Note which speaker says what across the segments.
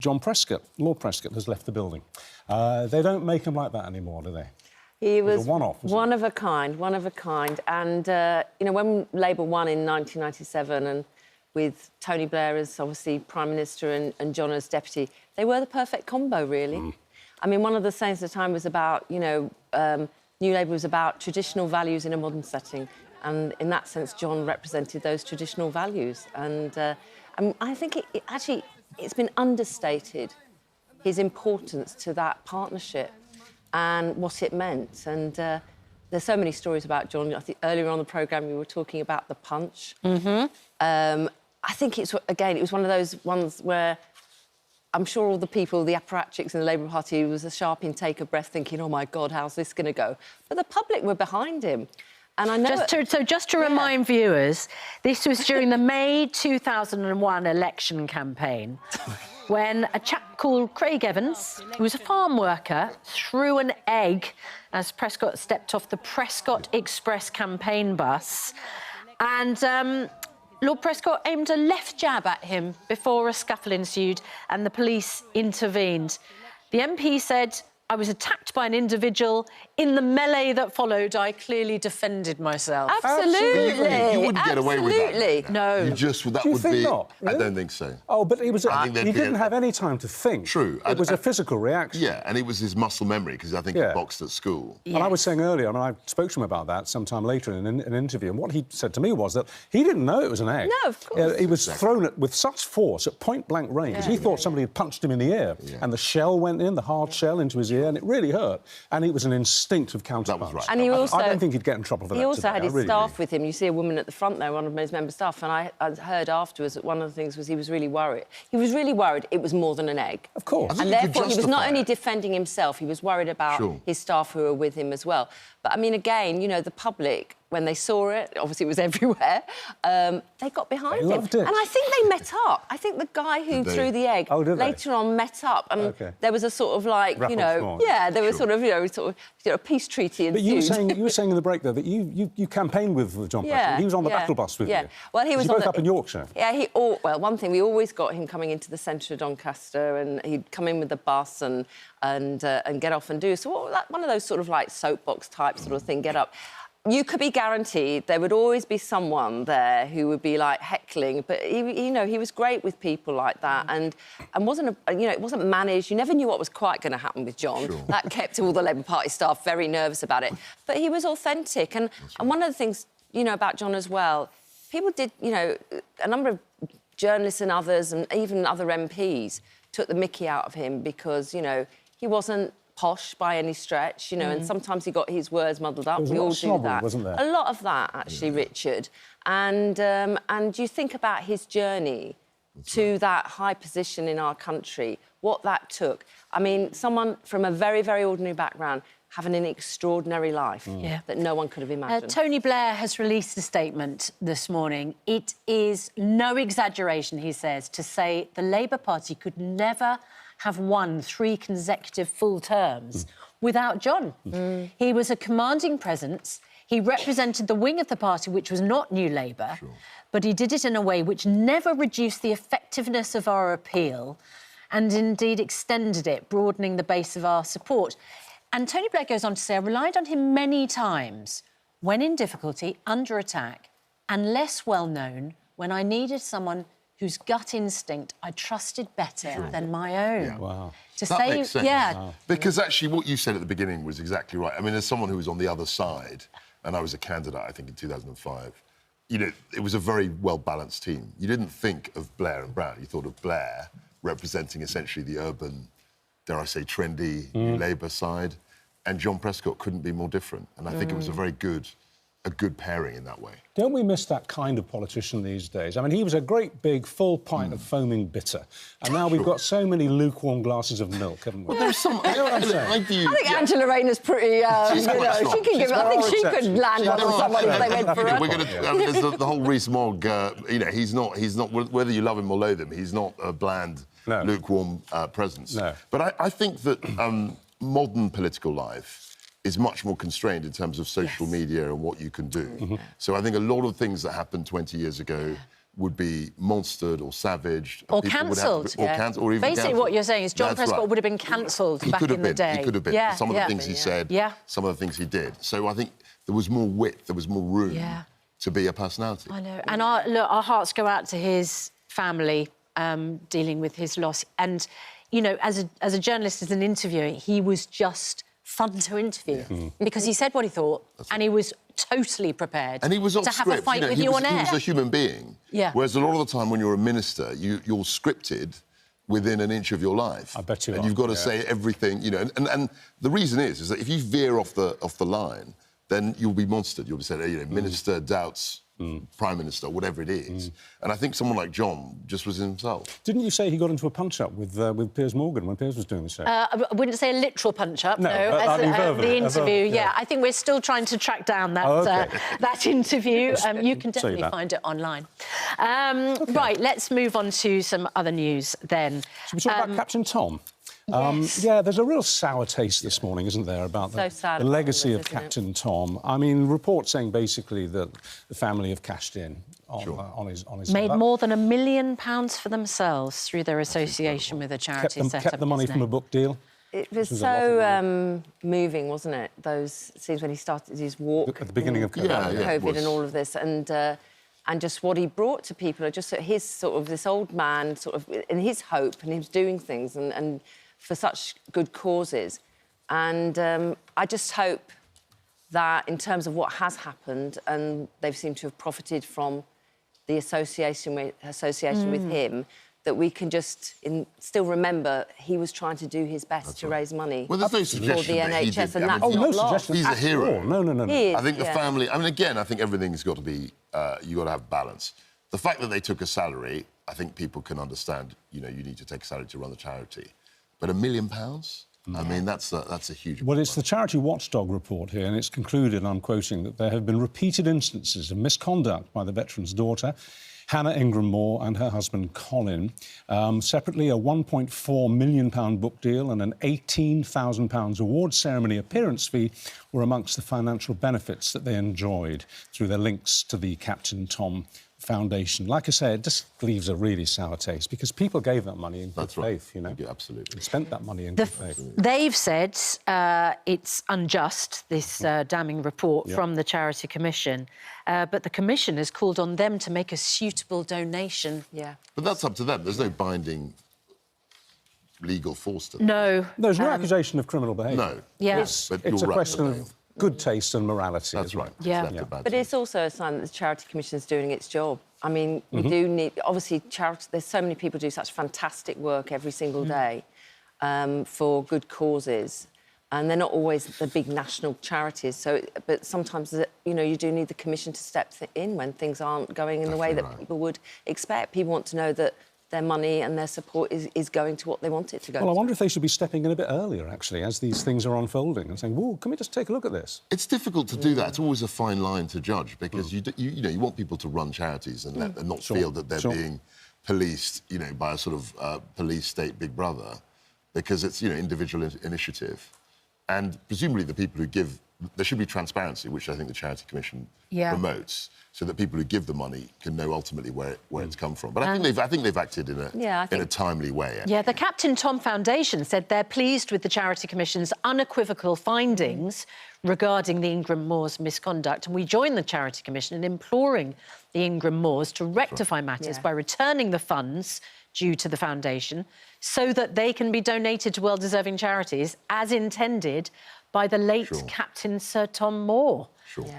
Speaker 1: John Prescott, Lord Prescott, has left the building. They don't make him like that anymore, do they?
Speaker 2: He was
Speaker 1: a one-off,
Speaker 2: one of a kind. And, you know, when Labour won in 1997 and with Tony Blair as, obviously, Prime Minister and John as Deputy, they were the perfect combo, really. I mean, one of the sayings at the time was about, you know, New Labour was about traditional values in a modern setting. And in that sense, John represented those traditional values. And I think it's been understated, his importance to that partnership and what it meant. And there's so many stories about John. I think earlier on the programme we were talking about the punch. I think it was one of those ones where I'm sure all the people, the apparatchiks in the Labour Party, was a sharp intake of breath thinking, oh, my God, how's this going to go? But the public were behind him. And I know...
Speaker 3: Just to remind viewers, this was during the May 2001 election campaign when a chap called Craig Evans, who was a farm worker, threw an egg as Prescott stepped off the Prescott Express campaign bus. And Lord Prescott aimed a left jab at him before a scuffle ensued and the police intervened. The MP said, I was attacked by an individual. In the melee that followed, I clearly defended myself.
Speaker 2: Absolutely.
Speaker 4: You wouldn't get away with that.
Speaker 3: No.
Speaker 4: You just... That
Speaker 1: Do you
Speaker 4: would
Speaker 1: think
Speaker 4: be...
Speaker 1: not? Really?
Speaker 4: I don't think so.
Speaker 1: Oh, but he was... He didn't have any time to think.
Speaker 4: True.
Speaker 1: It was a physical reaction.
Speaker 4: Yeah, and it was his muscle memory, because I think he boxed at school.
Speaker 1: And I was saying earlier, and I spoke to him about that sometime later in an interview, and what he said to me was that he didn't know it was an egg.
Speaker 2: No, of course.
Speaker 1: He was thrown with such force at point-blank range. He thought somebody had punched him in the ear, and the shell went in, the hard shell, into his ear, and it really hurt. And it was an instinctive counterpunch.
Speaker 4: That was right.
Speaker 2: And he also,
Speaker 1: I don't think he'd get in trouble for that.
Speaker 2: He also had his staff
Speaker 1: do.
Speaker 2: with him. You see a woman at the front there, one of his member staff, and I heard afterwards that one of the things was he was really worried. He was really worried it was more than an egg.
Speaker 1: Of course.
Speaker 2: And therefore he was not only defending himself, he was worried about his staff who were with him as well. But, I mean, again, you know, the public, when they saw it, obviously it was everywhere, they got behind him.
Speaker 1: Loved it.
Speaker 2: And I think they met up. I think the guy who threw the egg later on met up. And there was a sort of, like, you know... there was sort of, you know, a peace treaty ensued.
Speaker 1: But you were saying in the break, though, that you campaigned with John Prescott. He was on the battle bus with you.
Speaker 2: Well, he was
Speaker 1: both up in Yorkshire.
Speaker 2: Yeah, well, one thing, we always got him coming into the centre of Doncaster, and he'd come in with the bus and get off and do... So one of those sort of, like, soapbox type sort of thing, get up. You could be guaranteed there would always be someone there who would be, like, heckling, but, you know, he was great with people like that and wasn't, you know, it wasn't managed. You never knew what was quite going to happen with John. That kept all the Labour Party staff very nervous about it. But he was authentic. And one of the things, you know, about John as well, people did, you know, a number of journalists and others, and even other MPs, took the mickey out of him because, you know, he wasn't posh by any stretch, you know, and sometimes he got his words muddled up. We all do that.
Speaker 1: Wasn't there?
Speaker 2: A lot of that, actually, Richard. And you think about his journey to that high position in our country, what that took. I mean, someone from a very, very ordinary background having an extraordinary life that no one could have imagined.
Speaker 3: Tony Blair has released a statement this morning. It is no exaggeration, he says, to say the Labour Party could never have won 3 consecutive full terms without John. He was a commanding presence. He represented the wing of the party, which was not New Labour, but he did it in a way which never reduced the effectiveness of our appeal and indeed extended it, broadening the base of our support. And Tony Blair goes on to say, I relied on him many times when in difficulty, under attack, and less well-known when I needed someone whose gut instinct I trusted better than my own.
Speaker 1: Wow.
Speaker 4: That makes sense. Because actually what you said at the beginning was exactly right. I mean, as someone who was on the other side, and I was a candidate, I think, in 2005, you know, it was a very well-balanced team. You didn't think of Blair and Brown. You thought of Blair representing essentially the urban, dare I say, trendy New Labour side, and John Prescott couldn't be more different. And I think it was a very good pairing in that way.
Speaker 1: Don't we miss that kind of politician these days? I mean, he was a great big full pint of foaming bitter, and now we've got so many lukewarm glasses of milk, haven't we?
Speaker 4: Well, there's some...
Speaker 1: You know what I'm saying?
Speaker 2: I think Angela Rayner's pretty, you know, she can give it... I think she could land on somebody if they went for her.
Speaker 4: We're going to... There's the whole Rees-Mogg, you know, he's not... Whether you love him or loathe him, he's not a bland, lukewarm presence.
Speaker 1: No.
Speaker 4: But I think that modern political life is much more constrained in terms of social media and what you can do. So I think a lot of things that happened 20 years ago would be monstered or savaged.
Speaker 3: Or cancelled.
Speaker 4: Or even
Speaker 3: Basically, what you're saying is John Prescott
Speaker 4: right.
Speaker 3: would have been cancelled back in the day.
Speaker 4: He could have been.
Speaker 3: Yeah,
Speaker 4: Some of the things he said, some of the things he did. So I think there was more width, there was more room to be a personality.
Speaker 3: I know. And our hearts go out to his family dealing with his loss. And, you know, as a journalist, as an interviewer, he was just fun to interview because he said what he thought and he was totally prepared
Speaker 4: and he was off
Speaker 3: to
Speaker 4: script.
Speaker 3: have a fight with you on air.
Speaker 4: He was a human being.
Speaker 3: Yeah.
Speaker 4: Whereas a lot of the time when you're a minister, you're scripted within an inch of your life.
Speaker 1: I bet you
Speaker 4: and
Speaker 1: are.
Speaker 4: You've got to say everything, you know. And the reason is that if you veer off the line, then you'll be monstered. You'll be said, you know, minister doubts Prime Minister, whatever it is. And I think someone like John just was himself.
Speaker 1: Didn't you say he got into a punch-up with Piers Morgan when Piers was doing the show?
Speaker 3: I wouldn't say a literal punch-up, no. The interview, yeah. I think we're still trying to track down that, that interview. You can definitely find it online. Right, let's move on to some other news then.
Speaker 1: Should we talk about Captain Tom?
Speaker 3: Yes.
Speaker 1: Yeah, there's a real sour taste this morning, isn't there, about the legacy of Captain Tom. I mean, reports saying basically that the family have cashed in on his
Speaker 3: made more than £1 million for themselves through their association with a charity set up.
Speaker 1: Kept the money from a book deal.
Speaker 2: It was so moving, wasn't it? Those scenes when he started his walk
Speaker 1: at the beginning of COVID,
Speaker 2: COVID and all of this, and just what he brought to people, just his sort of this old man, sort of, and his hope, and he was doing things and for such good causes. And I just hope that in terms of what has happened, and they've seemed to have profited from the association with him, that we can just still remember he was trying to do his best to raise money for the NHS, and that's not lost.
Speaker 4: He's a hero.
Speaker 1: No.
Speaker 4: I think the family... I mean, again, I think everything's got to be... you've got to have balance. The fact that they took a salary, I think people can understand, you know, you need to take a salary to run the charity. But £1 million? I mean, that's a huge...
Speaker 1: Well, it's the Charity Watchdog report here, and it's concluded, and I'm quoting, that there have been repeated instances of misconduct by the veteran's daughter, Hannah Ingram-Moore, and her husband, Colin. Separately, a £1.4 million book deal and an £18,000 award ceremony appearance fee were amongst the financial benefits that they enjoyed through their links to the Captain Tom Foundation. Like I say, it just leaves a really sour taste because people gave that money in good faith, you know.
Speaker 4: Yeah, absolutely.
Speaker 1: And spent that money in good faith.
Speaker 3: They've said it's unjust, this damning report from the Charity Commission, but the Commission has called on them to make a suitable donation.
Speaker 2: Yeah.
Speaker 4: But that's up to them. There's no binding legal force to them.
Speaker 3: No.
Speaker 1: There's no accusation of criminal behaviour.
Speaker 4: No.
Speaker 3: Yeah.
Speaker 1: It's a question of good taste and morality.
Speaker 4: That's right.
Speaker 3: Yeah.
Speaker 2: But it's also a sign that the Charity Commission is doing its job. I mean, we do need... Obviously, there's so many people do such fantastic work every single day for good causes, and they're not always the big national charities. So, but sometimes, you know, you do need the Commission to step in when things aren't going in the way that people would expect. People want to know that their money and their support is going to what they want it to go to.
Speaker 1: Well, I wonder if they should be stepping in a bit earlier, actually, as these things are unfolding and saying, well, can we just take a look at this?
Speaker 4: It's difficult to do that. It's always a fine line to judge because, you know, you want people to run charities and not feel that they're being policed, you know, by a sort of police state big brother because it's, you know, individual initiative. And presumably the people who give... There should be transparency, which I think the Charity Commission promotes, so that people who give the money can know ultimately where it's come from. But I think they've acted in a timely way. Actually.
Speaker 3: Yeah, the Captain Tom Foundation said they're pleased with the Charity Commission's unequivocal findings regarding the Ingram-Moores misconduct, and we join the Charity Commission in imploring the Ingram-Moores to rectify matters by returning the funds due to the foundation so that they can be donated to well-deserving charities as intended by the late Captain Sir Tom Moore.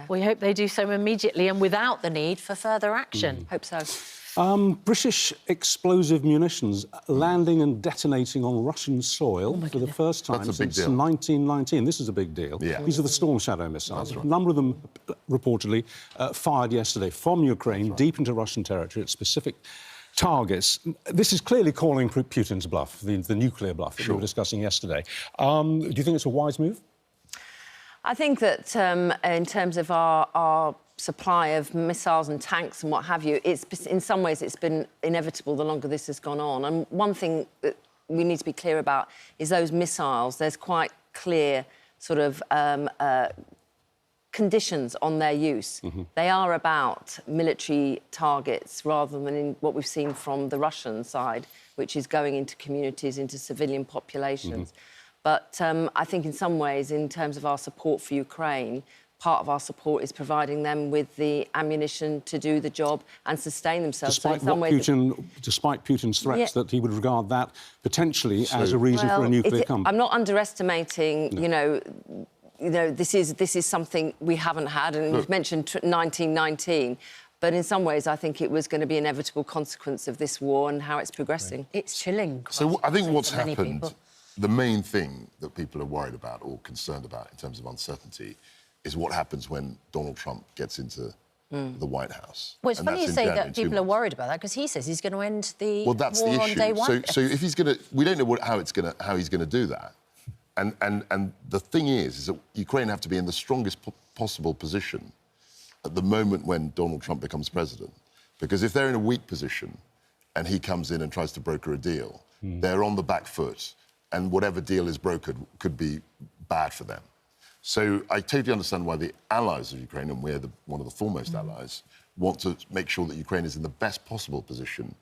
Speaker 3: We hope they do so immediately and without the need for further action.
Speaker 2: Hope so.
Speaker 1: British explosive munitions landing and detonating on Russian soil for the first time since 1919. This is a big deal.
Speaker 4: Yeah.
Speaker 1: These are the Storm Shadow missiles. A number of them reportedly fired yesterday from Ukraine deep into Russian territory at specific targets. This is clearly calling Putin's bluff, the nuclear bluff that we were discussing yesterday. Do you think it's a wise move?
Speaker 2: I think that in terms of our supply of missiles and tanks and what have you, in some ways it's been inevitable the longer this has gone on. And one thing that we need to be clear about is those missiles. There's quite clear sort of conditions on their use. They are about military targets rather than in what we've seen from the Russian side, which is going into communities, into civilian populations. But I think in some ways, in terms of our support for Ukraine, part of our support is providing them with the ammunition to do the job and sustain themselves.
Speaker 1: Despite Putin's threats that he would regard that potentially as a reason for a nuclear comeback.
Speaker 2: I'm not underestimating, you know, this is something we haven't had, and you've mentioned 1919. But in some ways, I think it was going to be an inevitable consequence of this war and how it's progressing.
Speaker 3: It's chilling.
Speaker 4: So I think what's happened, the main thing that people are worried about or concerned about in terms of uncertainty is what happens when Donald Trump gets into the White House.
Speaker 3: Well, it's funny you say that people are worried about that, because he says he's going to end the war on day one.
Speaker 4: So if he's going to... We don't know how he's going to do that. And the thing is that Ukraine have to be in the strongest possible position at the moment when Donald Trump becomes president. Because if they're in a weak position and he comes in and tries to broker a deal, they're on the back foot, and whatever deal is brokered could be bad for them. So I totally understand why the allies of Ukraine, and we're one of the foremost allies, want to make sure that Ukraine is in the best possible position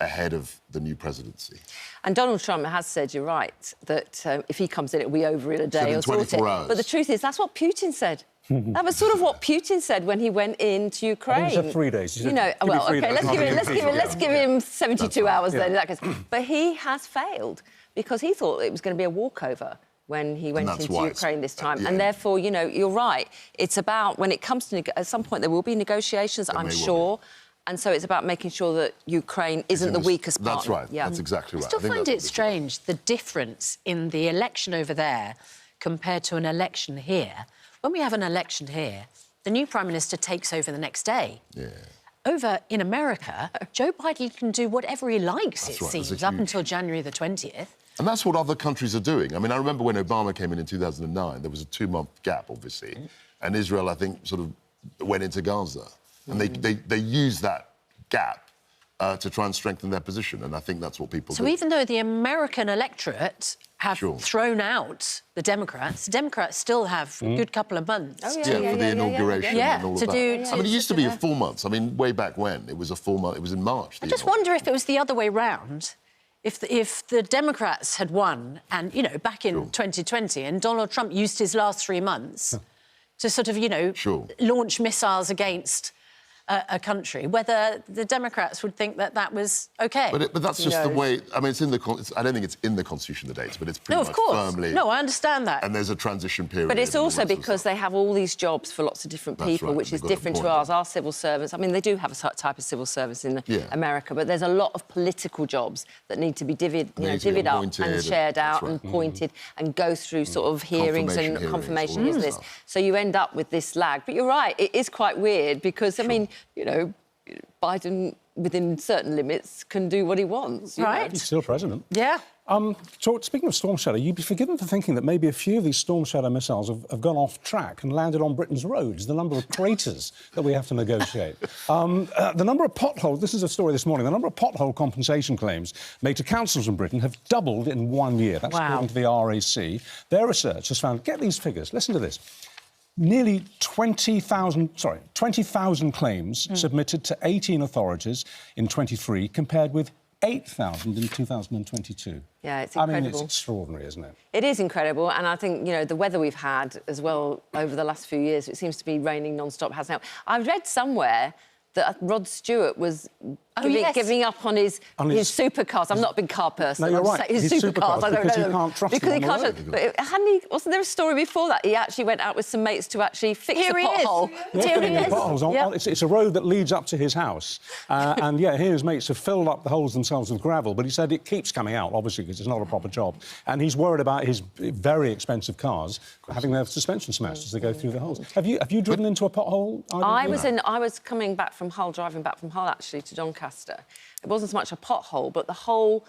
Speaker 4: ahead of the new presidency.
Speaker 2: And Donald Trump has said, you're right, that if he comes in, it'll be over in a day or
Speaker 4: 24 hours.
Speaker 2: But the truth is, that's what Putin said. That was sort of what Putin said when he went into Ukraine.
Speaker 1: I think he said 3 days.
Speaker 2: You know, well, OK, let's give him 72 hours then, in that case. But he has failed, because he thought it was going to be a walkover when he went into Ukraine this time. And therefore, you know, you're right. It's about, when it comes to... At some point, there will be negotiations, I'm sure. And so it's about making sure that Ukraine isn't the weakest partner.
Speaker 4: That's right. Yeah. That's exactly right.
Speaker 3: I still find it strange, the difference in the election over there compared to an election here. When we have an election here, the new Prime Minister takes over the next day. Yeah. Over in America, Joe Biden can do whatever he likes, it seems, up until January the 20th. And
Speaker 4: that's what other countries are doing. I mean, I remember when Obama came in 2009, there was a 2-month gap, obviously, and Israel, I think, sort of went into Gaza. And they used that gap to try and strengthen their position, and I think that's what people do.
Speaker 3: So even though the American electorate have thrown out the Democrats still have a good couple of months.
Speaker 4: For the inauguration and all of that. I mean, it used to be 4 months. I mean, way back when, it was a 4 month... It was in March.
Speaker 3: I just wonder if it was the other way round. If the Democrats had won, and, you know, back in 2020, and Donald Trump used his last 3 months to sort of, you know, launch missiles against a country, whether the Democrats would think that that was OK.
Speaker 4: But that's just the way... I mean, I don't think it's in the Constitution, the dates, but it's pretty much firmly...
Speaker 3: No, I understand that.
Speaker 4: And there's a transition period.
Speaker 2: But it's also because they have all these jobs for lots of different people, which is different to ours. Our civil servants... I mean, they do have a type of civil service in America, but there's a lot of political jobs that need to be divvied up and shared out and pointed and go through sort of hearings and confirmation business. So you end up with this lag. But you're right, it is quite weird because, I mean... You know, Biden, within certain limits, can do what he wants.
Speaker 3: Right.
Speaker 1: He's still president.
Speaker 3: Yeah.
Speaker 1: Speaking of Storm Shadow, you'd be forgiven for thinking that maybe a few of these Storm Shadow missiles have gone off track and landed on Britain's roads, the number of craters that we have to negotiate. The number of potholes... This is a story this morning. The number of pothole compensation claims made to councils in Britain have doubled in 1 year. That's according to the RAC. Their research has found... Get these figures. Listen to this. Nearly 20,000 claims submitted to 18 authorities in 23, compared with 8,000 in 2022.
Speaker 2: Yeah, it's incredible.
Speaker 1: I mean, it's extraordinary, isn't it?
Speaker 2: It is incredible, and I think, you know, the weather we've had as well over the last few years, it seems to be raining non-stop, hasn't it? I've read somewhere that Rod Stewart was giving up on his supercars. I'm not a big car person.
Speaker 1: No, you're right.
Speaker 2: His supercars, I don't know.
Speaker 1: Because he can't trust them on the road.
Speaker 2: But wasn't there a story before that? He actually went out with some mates to actually fix a pothole.
Speaker 3: Here he is.
Speaker 1: It's a road that leads up to his house. And, yeah, his mates have filled up the holes themselves with gravel, but he said it keeps coming out, obviously, because it's not a proper job. And he's worried about his very expensive cars having their suspension smashed as they go through the holes. Have you driven into a pothole?
Speaker 2: I was coming back from Hull, driving back from Hull, actually, to Doncaster. It wasn't so much a pothole, but the whole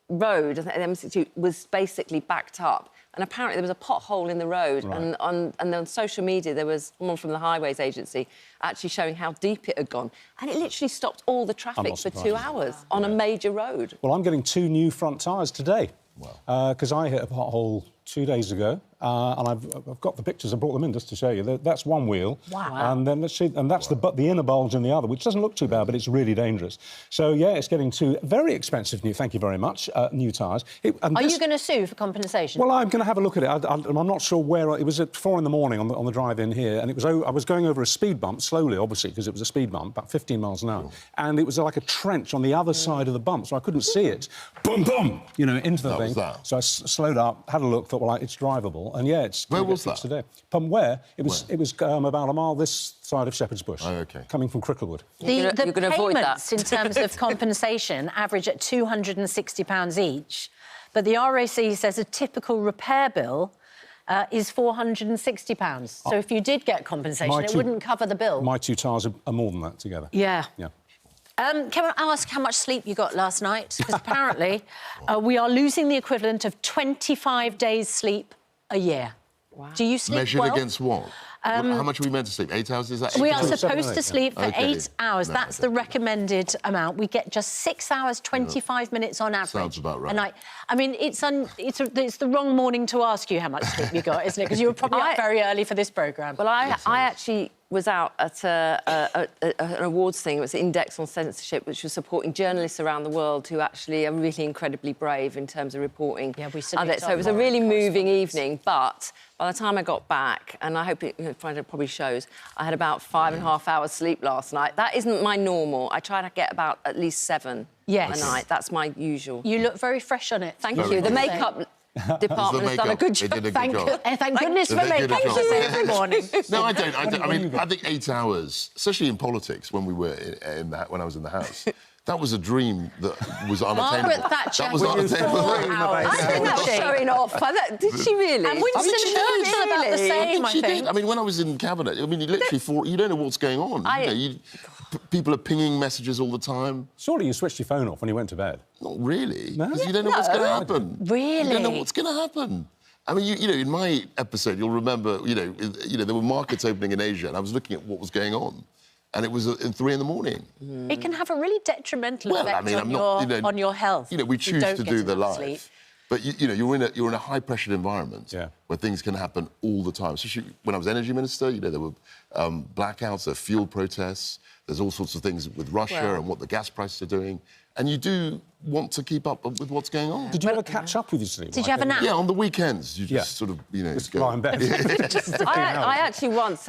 Speaker 2: road, I think, the M62, was basically backed up. And apparently there was a pothole in the road. Right. And on social media, there was someone from the Highways Agency actually showing how deep it had gone. And it literally stopped all the traffic for 2 hours on a major road.
Speaker 1: Well, I'm getting 2 new front tyres today. Because I hit a pothole 2 days ago, and I've got the pictures. I brought them in just to show you. That's one wheel.
Speaker 3: Wow.
Speaker 1: And then let's see, and that's the inner bulge in the other, which doesn't look too bad, but it's really dangerous. So yeah, it's getting two very expensive new. Thank you very much. New tyres.
Speaker 3: Are you going to sue for compensation?
Speaker 1: Well, I'm going to have a look at it. I'm not sure where. It was at 4 in the morning on the drive-in here, and it was. I was going over a speed bump slowly, obviously, because it was a speed bump, about 15 miles an hour, and it was like a trench on the other side of the bump, so I couldn't see it. Boom, boom, you know, into the thing. So I slowed up, had a look, thought, well, it's drivable, and yeah, it's.
Speaker 4: Where was that?
Speaker 1: Today. Where? It was. It was about a mile this side of Shepherd's Bush.
Speaker 4: Oh, OK.
Speaker 1: Coming from Cricklewood.
Speaker 3: The
Speaker 2: you're gonna avoid that.
Speaker 3: payments in terms of compensation average at £260 each, but the RAC says a typical repair bill is £460. So if you did get compensation, it wouldn't cover the bill.
Speaker 1: My two tyres are more than that together.
Speaker 3: Yeah.
Speaker 1: Yeah.
Speaker 3: Can I ask how much sleep you got last night? Because apparently we are losing the equivalent of 25 days' sleep a year. Wow. Do you sleep
Speaker 4: Measured
Speaker 3: well?
Speaker 4: against what? How much are we meant to sleep? 8 hours? Is that 8
Speaker 3: We
Speaker 4: hours?
Speaker 3: are supposed to sleep for 8 hours.
Speaker 4: No,
Speaker 3: That's the recommended amount. We get just 6 hours, 25 minutes on average.
Speaker 4: Sounds about right.
Speaker 3: And I mean, it's the wrong morning to ask you how much sleep you got, isn't it? Because you were probably up very early for this programme.
Speaker 2: Well, I actually was out at an awards thing. It was Index on Censorship, which was supporting journalists around the world who actually are really incredibly brave in terms of reporting.
Speaker 3: Yeah, we
Speaker 2: so it was a really moving evening, but by the time I got back, and I hope it probably shows, I had about 5.5 hours sleep last night. That isn't my normal. I try to get about at least 7 a night. That's my usual.
Speaker 3: You look very fresh on it.
Speaker 2: Thank you. The makeup department has done a good job.
Speaker 4: They did a good job.
Speaker 3: Thank goodness for makeup every morning.
Speaker 4: No, I don't. I mean, I think 8 hours, especially in politics, when we were when I was in the House, that was a dream that was unattainable.
Speaker 3: Margaret Thatcher.
Speaker 4: That was unattainable.
Speaker 2: I think that's showing off. Did she really?
Speaker 3: And Winston Churchill about the same, I think.
Speaker 4: I mean, when I was in cabinet, I mean, you literally you don't know what's going on. People are pinging messages all the time.
Speaker 1: Surely you switched your phone off when you went to bed.
Speaker 4: Not really. No? Because you don't know what's going to happen.
Speaker 3: Really?
Speaker 4: You don't know what's going to happen. I mean, you know, in my episode, you'll remember, you know, there were markets opening in Asia, and I was looking at what was going on, and it was at 3 in the morning.
Speaker 3: It can have a really detrimental effect on your health.
Speaker 4: You know, we choose to do the life. But, you know, you're in a high-pressured environment where things can happen all the time. Especially when I was energy minister, you know, there were blackouts, there were fuel protests, there's all sorts of things with Russia and what the gas prices are doing. And you do want to keep up with what's going on.
Speaker 1: Did you ever catch up with your sleep?
Speaker 3: Did you have a nap?
Speaker 4: Yeah, on the weekends, you just sort of, you know...
Speaker 1: Just lie in bed.
Speaker 2: I actually once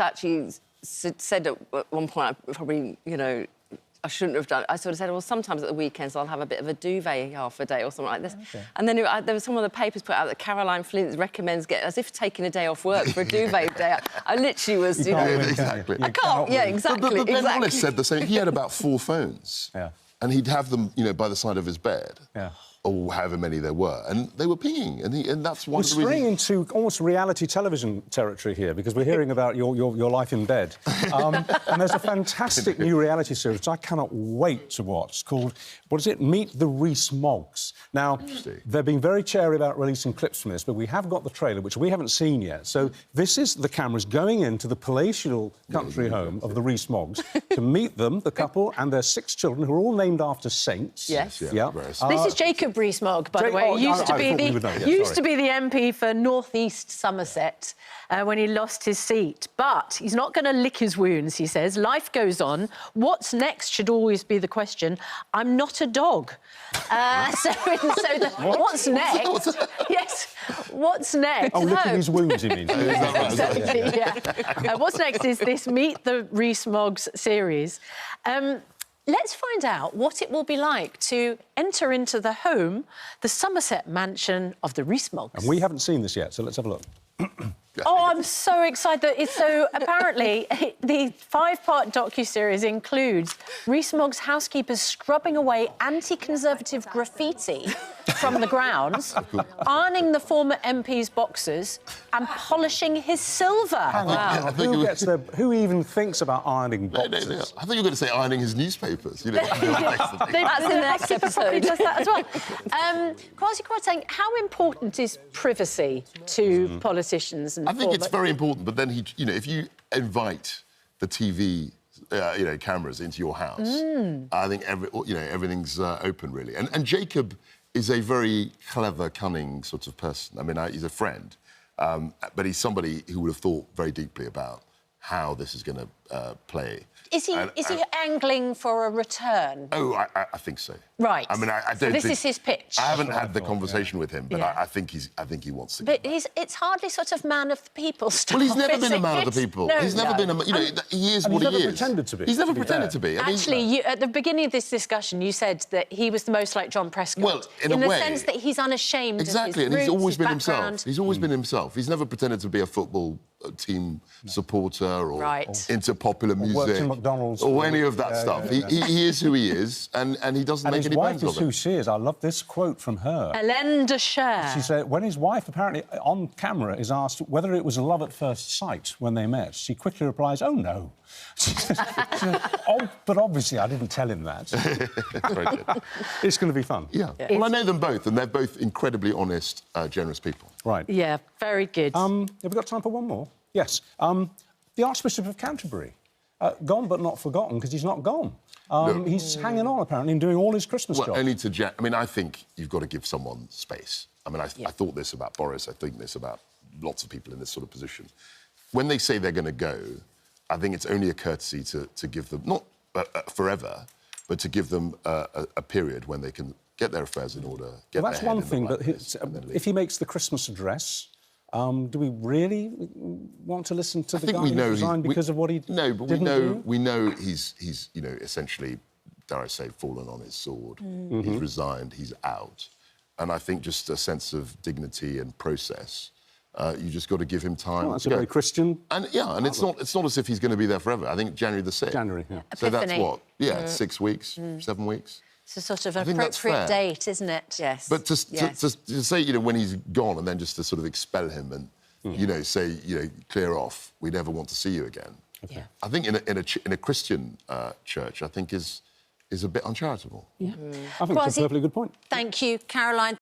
Speaker 2: said at one point, I probably, you know, I shouldn't have done it. I sort of said, well, sometimes at the weekends I'll have a bit of a duvet half a day or something like this. Okay. And then there was some of the papers put out that Caroline Flint recommends as if taking a day off work for a duvet day. I literally was, you know...
Speaker 4: exactly.
Speaker 2: I can't, exactly.
Speaker 4: But Ben Wallace said the same. He had about 4 phones. Yeah. And he'd have them, you know, by the side of his bed. Yeah. Or however many there were, and they were pinging, and that's one of the reasons... We're straying
Speaker 1: into almost reality television territory here, because we're hearing about your life in bed. And there's a fantastic new reality series which I cannot wait to watch, called, what is it, Meet the Rees-Moggs. Now, they're being very chary about releasing clips from this, but we have got the trailer, which we haven't seen yet. So this is the cameras going into the palatial country home of the Rees-Moggs to meet them, the couple, and their 6 children, who are all named after saints.
Speaker 3: Yes.
Speaker 1: Yeah.
Speaker 3: This is Jacob Rees-Mogg, by the way. He used to be the MP for North East Somerset when he lost his seat. But he's not going to lick his wounds, he says. Life goes on. What's next should always be the question. I'm not a dog. What's next? Yes, what's next?
Speaker 1: Oh, licking his wounds, you mean?
Speaker 3: Exactly, yeah. What's next is this Meet the Rees-Moggs series. Let's find out what it will be like to enter into the home, the Somerset mansion of the Rees-Moggs.
Speaker 1: And we haven't seen this yet, so let's have a look.
Speaker 3: Oh, I'm so excited. So apparently, the 5-part docuseries includes Rees-Moggs housekeepers scrubbing away anti-conservative graffiti from the grounds, ironing the former MP's boxers and polishing his silver.
Speaker 1: Wow. Who even thinks about ironing boxers?
Speaker 4: No. I thought you were going to say ironing his newspapers. You know,
Speaker 3: that's the next episode. Does that as well. Kwasi Kwarteng, how important is privacy to politicians? And
Speaker 4: I think it's very important, but then if you invite the TV, cameras into your house, I think everything's open really. And Jacob is a very clever, cunning sort of person. I mean, he's a friend. But he's somebody who would have thought very deeply about how this is going to play.
Speaker 3: Is he angling for a return?
Speaker 4: Oh, I think so.
Speaker 3: Right.
Speaker 4: I mean, I don't.
Speaker 3: So this
Speaker 4: think,
Speaker 3: is his pitch.
Speaker 4: I haven't had the conversation with him, but
Speaker 3: Yeah.
Speaker 4: I think he wants to.
Speaker 3: But it's hardly sort of man of the people stuff.
Speaker 4: Well, he's never been a man of the people.
Speaker 3: No,
Speaker 4: he's never been a. You know, he is what he is.
Speaker 1: He's never pretended to be.
Speaker 4: He's never
Speaker 1: to be
Speaker 4: pretended
Speaker 1: fair.
Speaker 4: to be. I mean,
Speaker 3: Actually, at the beginning of this discussion, you said that he was the most like John Prescott.
Speaker 4: Well, in a
Speaker 3: the
Speaker 4: way.
Speaker 3: sense that he's unashamed
Speaker 4: exactly,
Speaker 3: of his
Speaker 4: and he's
Speaker 3: roots,
Speaker 4: always
Speaker 3: his
Speaker 4: been
Speaker 3: background.
Speaker 4: himself. He's always been himself. He's never pretended to be a football team supporter or
Speaker 3: Right.
Speaker 4: into popular music
Speaker 1: worked in McDonald's
Speaker 4: or any of that
Speaker 1: Yeah,
Speaker 4: stuff.
Speaker 1: yeah, yeah.
Speaker 4: He is who he is, and he doesn't
Speaker 1: And
Speaker 4: make
Speaker 1: his
Speaker 4: any
Speaker 1: wife
Speaker 4: bones
Speaker 1: is
Speaker 4: of
Speaker 1: who
Speaker 4: it.
Speaker 1: she is. I love this quote from her.
Speaker 3: Hélène de Cher.
Speaker 1: She said, when his wife, apparently on camera, is asked whether it was love at first sight when they met, she quickly replies, "Oh, no." She said, "Oh, but obviously I didn't tell him that."
Speaker 4: Very good.
Speaker 1: It's going to be fun.
Speaker 4: Yeah. Well, I know them both, and they're both incredibly honest, generous people.
Speaker 1: Right.
Speaker 3: Yeah, very good.
Speaker 1: Have we got time for one more? Yes. The Archbishop of Canterbury. Gone but not forgotten, because he's not gone. He's hanging on, apparently, and doing all his Christmas
Speaker 4: Well,
Speaker 1: jobs.
Speaker 4: only to... I mean, I think you've got to give someone space. I mean, I thought this about Boris. I think this about lots of people in this sort of position. When they say they're going to go, I think it's only a courtesy to give them, not forever, but to give them a period when they can get their affairs in order, get
Speaker 1: Well, that's
Speaker 4: their head
Speaker 1: one
Speaker 4: in
Speaker 1: thing,
Speaker 4: the right
Speaker 1: but
Speaker 4: place, and then leave.
Speaker 1: if he makes the Christmas address, do we really want to listen to the guy who resigned because of what he
Speaker 4: No, but
Speaker 1: didn't do?
Speaker 4: we know he's you know, essentially, dare I say, fallen on his sword. He's resigned, he's out. And I think just a sense of dignity and process, you just got to give him time.
Speaker 1: Well, that's
Speaker 4: to
Speaker 1: a
Speaker 4: go.
Speaker 1: very Christian...
Speaker 4: And it's not as if he's going to be there forever. I think January the 6th.
Speaker 1: January, yeah.
Speaker 4: So that's
Speaker 3: Epiphany.
Speaker 4: what? Yeah, 6 weeks, 7 weeks.
Speaker 3: It's a sort of
Speaker 4: I think that's
Speaker 3: appropriate
Speaker 4: fair.
Speaker 3: date, isn't it?
Speaker 2: Yes.
Speaker 4: But to say, you know, when he's gone and then just to sort of expel him and, you know, say, you know, clear off, we never want to see you again.
Speaker 3: Yeah.
Speaker 4: I think in a Christian church, I think is a bit uncharitable.
Speaker 1: Yeah. I think it's a perfectly good point.
Speaker 3: Thank you, Caroline.